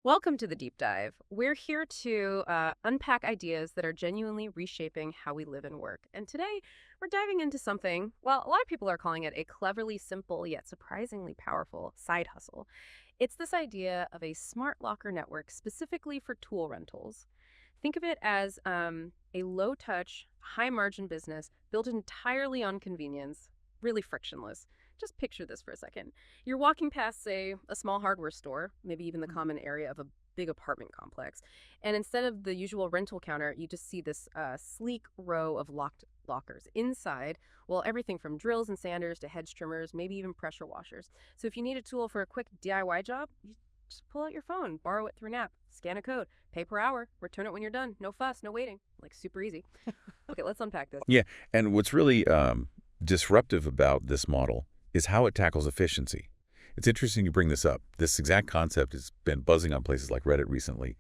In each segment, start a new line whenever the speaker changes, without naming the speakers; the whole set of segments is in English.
Welcome to the deep dive. We're here to unpack ideas that are genuinely reshaping how we live and work. And today, we're diving into something, well, a lot of people are calling it a cleverly simple yet surprisingly powerful side hustle. It's this idea of a smart locker network specifically for tool rentals. Think of it as a low touch, high margin business built entirely on convenience, really frictionless. Just picture this for a second. You're walking past, say, a small hardware store, maybe even the common area of a big apartment complex. And instead of the usual rental counter, you just see this sleek row of locked lockers. Inside, well, everything from drills and sanders to hedge trimmers, maybe even pressure washers. So if you need a tool for a quick DIY job, you just pull out your phone, borrow it through an app, scan a code, pay per hour, return it when you're done. No fuss, no waiting. Like super easy. Okay, let's unpack this.
Yeah, and what's really disruptive about this model is how it tackles efficiency. It's interesting you bring this up. This exact concept has been buzzing on places like Reddit recently,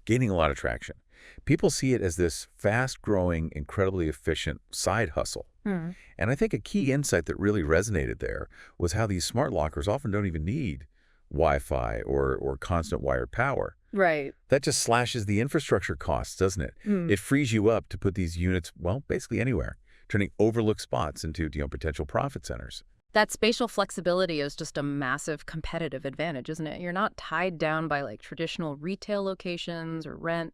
gaining a lot of traction. People see it as this fast-growing, incredibly efficient side hustle. And I think a key insight that really resonated there was how these smart lockers often don't even need Wi-Fi or constant wired power.
Right.
That just slashes the infrastructure costs, doesn't it? It frees you up to put these units, well, basically anywhere, turning overlooked spots into potential profit centers.
That spatial flexibility is just a massive competitive advantage, isn't it? You're not tied down by like traditional retail locations or rent.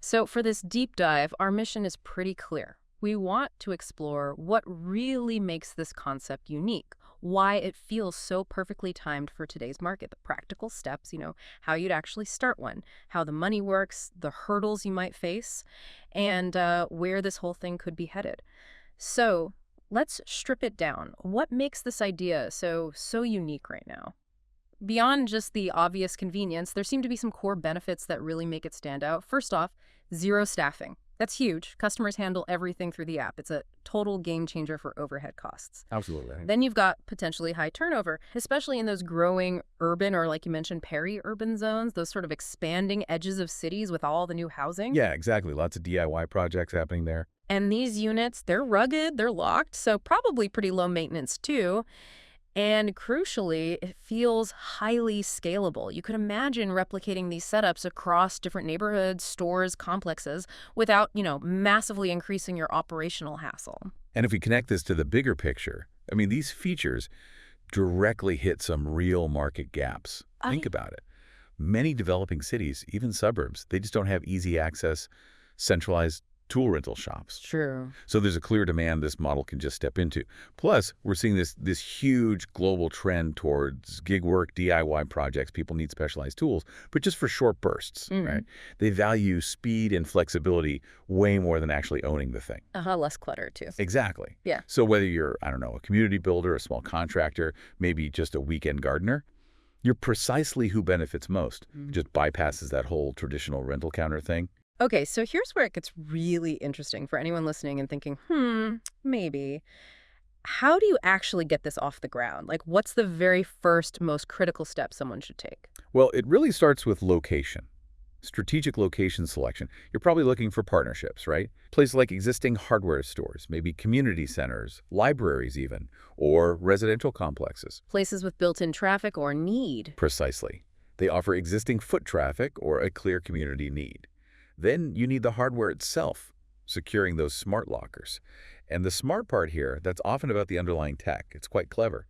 So for this deep dive, our mission is pretty clear. We want to explore what really makes this concept unique, why it feels so perfectly timed for today's market, the practical steps, how you'd actually start one, how the money works, the hurdles you might face, and where this whole thing could be headed. So let's strip it down. What makes this idea so unique right now? Beyond just the obvious convenience, there seem to be some core benefits that really make it stand out. First off, zero staffing. That's huge. Customers handle everything through the app. It's a total game changer for overhead costs.
Absolutely.
Then you've got potentially high turnover, especially in those growing urban or, like you mentioned, peri-urban zones, those sort of expanding edges of cities with all the new housing.
Yeah, exactly. Lots of DIY projects happening there.
And these units, they're rugged, they're locked, so probably pretty low maintenance too. And crucially, it feels highly scalable. You could imagine replicating these setups across different neighborhoods, stores, complexes without, massively increasing your operational hassle.
And if we connect this to the bigger picture, these features directly hit some real market gaps. Think about it. Many developing cities, even suburbs, they just don't have easy access, centralized tool rental shops.
True.
So there's a clear demand this model can just step into. Plus, we're seeing this huge global trend towards gig work, DIY projects. People need specialized tools, but just for short bursts, right? They value speed and flexibility way more than actually owning the thing.
Less clutter too.
Exactly.
Yeah.
So whether you're, a community builder, a small contractor, maybe just a weekend gardener, you're precisely who benefits most. It just bypasses that whole traditional rental counter thing.
Okay, so here's where it gets really interesting for anyone listening and thinking, maybe. How do you actually get this off the ground? Like, what's the very first, most critical step someone should take?
Well, it really starts with location. Strategic location selection. You're probably looking for partnerships, right? Places like existing hardware stores, maybe community centers, libraries even, or residential complexes.
Places with built-in traffic or need.
Precisely. They offer existing foot traffic or a clear community need. Then you need the hardware itself, securing those smart lockers. And the smart part here, that's often about the underlying tech. It's quite clever.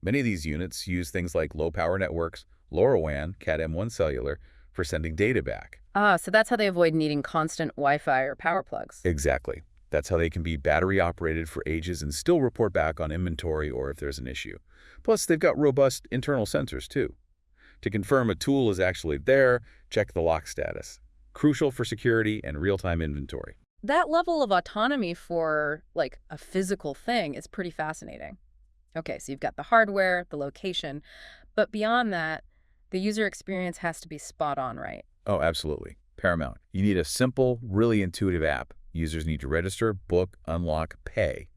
Many of these units use things like low-power networks, LoRaWAN, Cat M1 cellular, for sending data back.
So that's how they avoid needing constant Wi-Fi or power plugs.
Exactly. That's how they can be battery-operated for ages and still report back on inventory or if there's an issue. Plus, they've got robust internal sensors, too. To confirm a tool is actually there, check the lock status. Crucial for security and real-time inventory.
That level of autonomy for, like, a physical thing is pretty fascinating. Okay, so you've got the hardware, the location, but beyond that, the user experience has to be spot on, right?
Oh, absolutely. Paramount. You need a simple, really intuitive app. Users need to register, book, unlock, pay.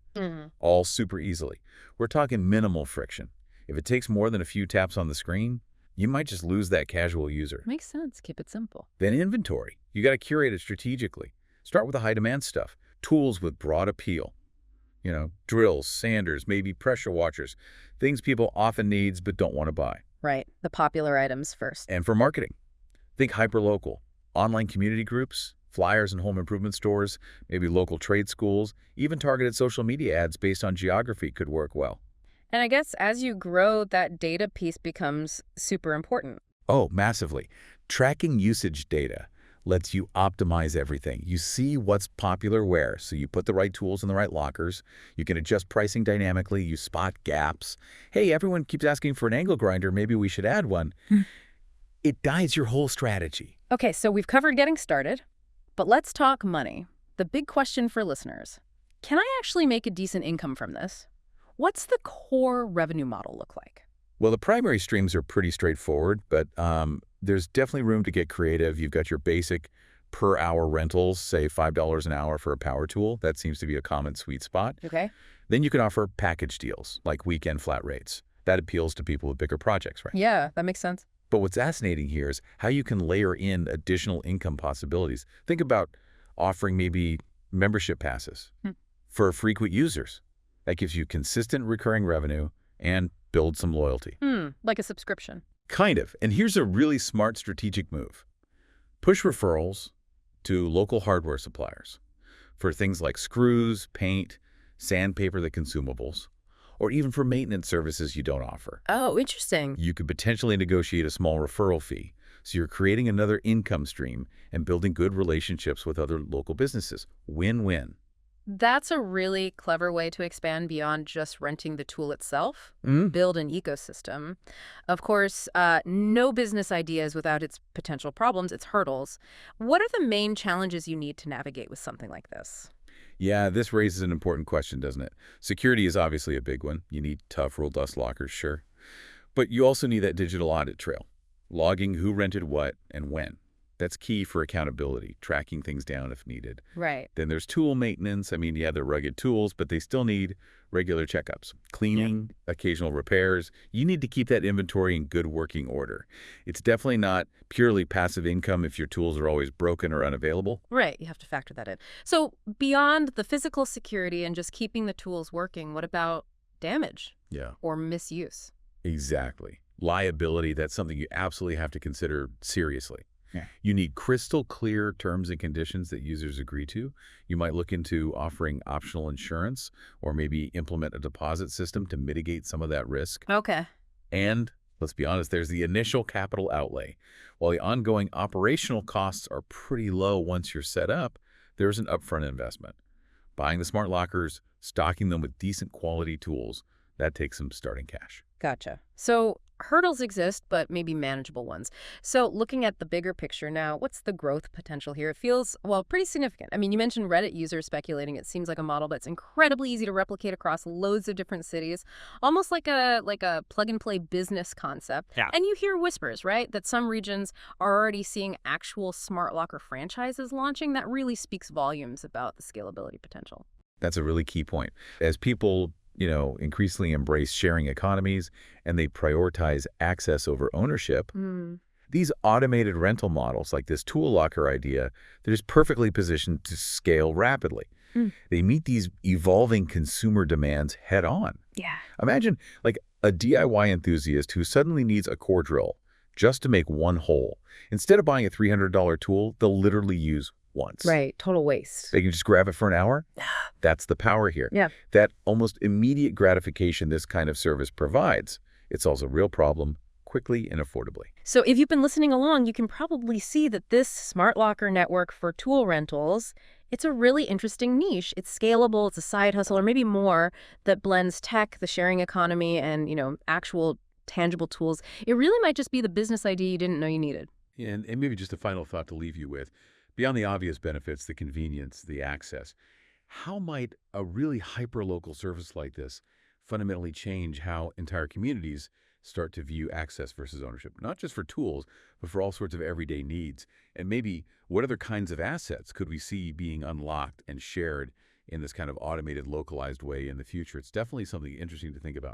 All super easily. We're talking minimal friction. If it takes more than a few taps on the screen, you might just lose that casual user.
Makes sense. Keep it simple.
Then inventory. You got to curate it strategically. Start with the high-demand stuff. Tools with broad appeal. Drills, sanders, maybe pressure washers. Things people often need but don't want to buy.
Right. The popular items first.
And for marketing, Think hyperlocal, online community groups, flyers in home improvement stores, maybe local trade schools, even targeted social media ads based on geography could work well.
And I guess as you grow, that data piece becomes super important.
Oh, massively. Tracking usage data lets you optimize everything. You see what's popular where, so you put the right tools in the right lockers. You can adjust pricing dynamically. You spot gaps. Hey, everyone keeps asking for an angle grinder. Maybe we should add one. It guides your whole strategy.
Okay, so we've covered getting started, but let's talk money. The big question for listeners. Can I actually make a decent income from this? What's the core revenue model look like?
Well, the primary streams are pretty straightforward, but there's definitely room to get creative. You've got your basic per-hour rentals, say $5 an hour for a power tool. That seems to be a common sweet spot.
Okay.
Then you can offer package deals, like weekend flat rates. That appeals to people with bigger projects, right?
Yeah, that makes sense.
But what's fascinating here is how you can layer in additional income possibilities. Think about offering maybe membership passes for frequent users. That gives you consistent recurring revenue and build some loyalty.
Like a subscription.
Kind of. And here's a really smart strategic move. Push referrals to local hardware suppliers for things like screws, paint, sandpaper, the consumables, or even for maintenance services you don't offer.
Oh, interesting.
You could potentially negotiate a small referral fee. So you're creating another income stream and building good relationships with other local businesses. Win-win.
That's a really clever way to expand beyond just renting the tool itself.
Mm.
Build an ecosystem. Of course, no business idea is without its potential problems, its hurdles. What are the main challenges you need to navigate with something like this?
Yeah, this raises an important question, doesn't it? Security is obviously a big one. You need tough, robust lockers, sure. But you also need that digital audit trail, logging who rented what and when. That's key for accountability, tracking things down if needed.
Right.
Then there's tool maintenance. I mean, yeah, they're rugged tools, but they still need regular checkups, cleaning, occasional repairs. You need to keep that inventory in good working order. It's definitely not purely passive income if your tools are always broken or unavailable.
Right. You have to factor that in. So beyond the physical security and just keeping the tools working, what about damage
Yeah,
or misuse?
exactly. Liability, that's something you absolutely have to consider seriously.
Yeah.
You need crystal clear terms and conditions that users agree to. You might look into offering optional insurance or maybe implement a deposit system to mitigate some of that risk.
Okay.
And let's be honest, there's the initial capital outlay. While the ongoing operational costs are pretty low once you're set up, there's an upfront investment. Buying the smart lockers, stocking them with decent quality tools, that takes some starting cash.
Gotcha. So hurdles exist, but maybe manageable ones. So looking at the bigger picture now, what's the growth potential here? It feels, well, pretty significant. I mean, you mentioned Reddit users speculating. It seems like a model that's incredibly easy to replicate across loads of different cities, almost like a plug-and-play business concept.
Yeah.
And you hear whispers, right, that some regions are already seeing actual smart locker franchises launching. That really speaks volumes about the scalability potential.
That's a really key point. As people increasingly embrace sharing economies and they prioritize access over ownership, these automated rental models like this tool locker idea, they're just perfectly positioned to scale rapidly. They meet these evolving consumer demands head on.
Yeah.
Imagine like a DIY enthusiast who suddenly needs a core drill just to make one hole. Instead of buying a $300 tool, they'll literally use once.
Right. Total waste.
They can just grab it for an hour. That's the power here.
Yeah.
That almost immediate gratification this kind of service provides, it solves a real problem quickly and affordably.
So if you've been listening along, you can probably see that this smart locker network for tool rentals, it's a really interesting niche. It's scalable, it's a side hustle, or maybe more, that blends tech, the sharing economy, and, actual tangible tools. It really might just be the business idea you didn't know you needed.
And maybe just a final thought to leave you with. Beyond the obvious benefits, the convenience, the access, how might a really hyper-local service like this fundamentally change how entire communities start to view access versus ownership, not just for tools, but for all sorts of everyday needs? And maybe what other kinds of assets could we see being unlocked and shared in this kind of automated, localized way in the future? It's definitely something interesting to think about.